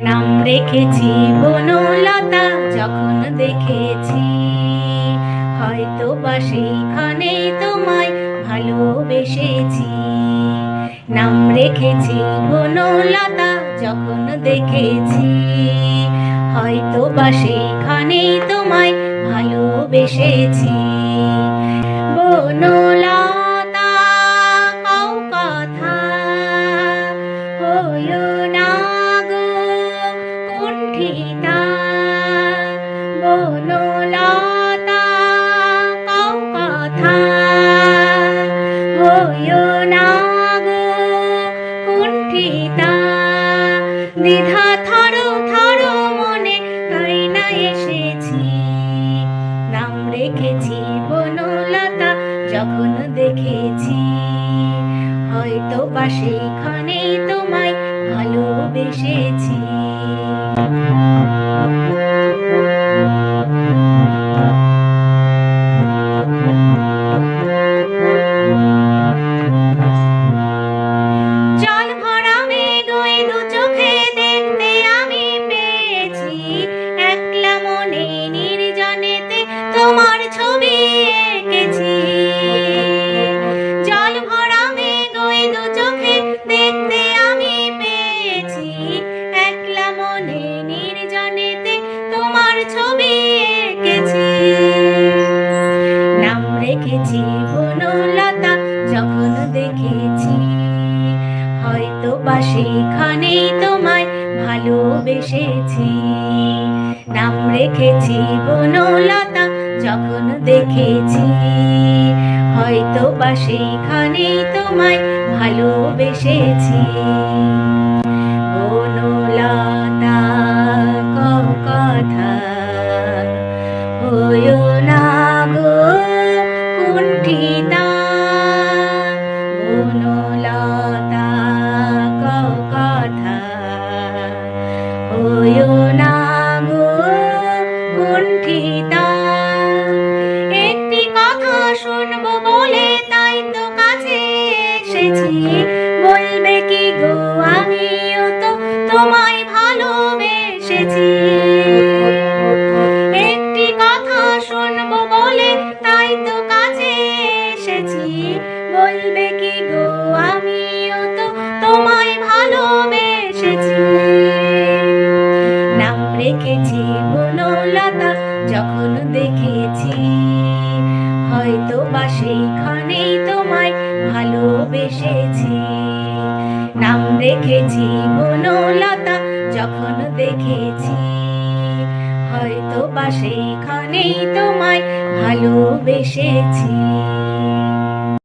নাম রেখেছি বনলতা যখন দেখেছি, হয়তো বা সেইখানে তোমায় ভালোবেসেছি। নাম রেখেছি বনলতা যখন দেখেছি, হয়তো বা সেইখানে তোমায় ভালোবেসেছি। বনলতা কও কথা, হইও না গো কুণ্ঠিতা। বনলতা কও কথা, হইও না গো কুণ্ঠিতা। দ্বিধা থরো থরো মনে তাই না এসেছি। নাম রেখেছি বনলতা যখন দেখেছি, হয়তো বা সেইখানেই তোমায় ভালোবেসেছি। জল ভরা মেঘ ওই দু চোখে দেখতে আমি পেয়েছি, একলা মনে নির্জনেতে তোমার ছবি এঁকেছি। জল ভরা মেঘ ওই দু চোখে দেখতে আমি পেয়েছি, একলা মনে নির্জনেতে তোমার ছবি এঁকেছি। নাম রেখেছি বনলতা যখন দেখেছি, হয়তো বা সেইখানেই তোমায় ভালোবেসেছি। নাম রেখেছি বনলতা যখন দেখেছি, হয়তো বা সেইখানেই তোমায় ভালোবেসেছি। বনলতা কও কথা, হইও না গো কুণ্ঠিতা। বনলতা কও কথা, হইও না গো কুণ্ঠিতা। একটি কথা শুনবো বলে তাই তো কাছে এসেছি, বলবে কি গো আমিও তো তোমায় ভালোবেসেছি। একটি কথা শুনবো বলে তাই তো কাছে এসেছি, বলবে কি গো আমিও তো তোমায় ভালোবেসেছি। নাম রেখেছি বনলতা যখন দেখেছি, হয়তো বা সেইখানেই তোমায় ভালোবেসেছি। নাম রেখেছি বনলতা যখন দেখেছি, হয়তো বা সেইখানেই তোমায় ভালোবেসেছি।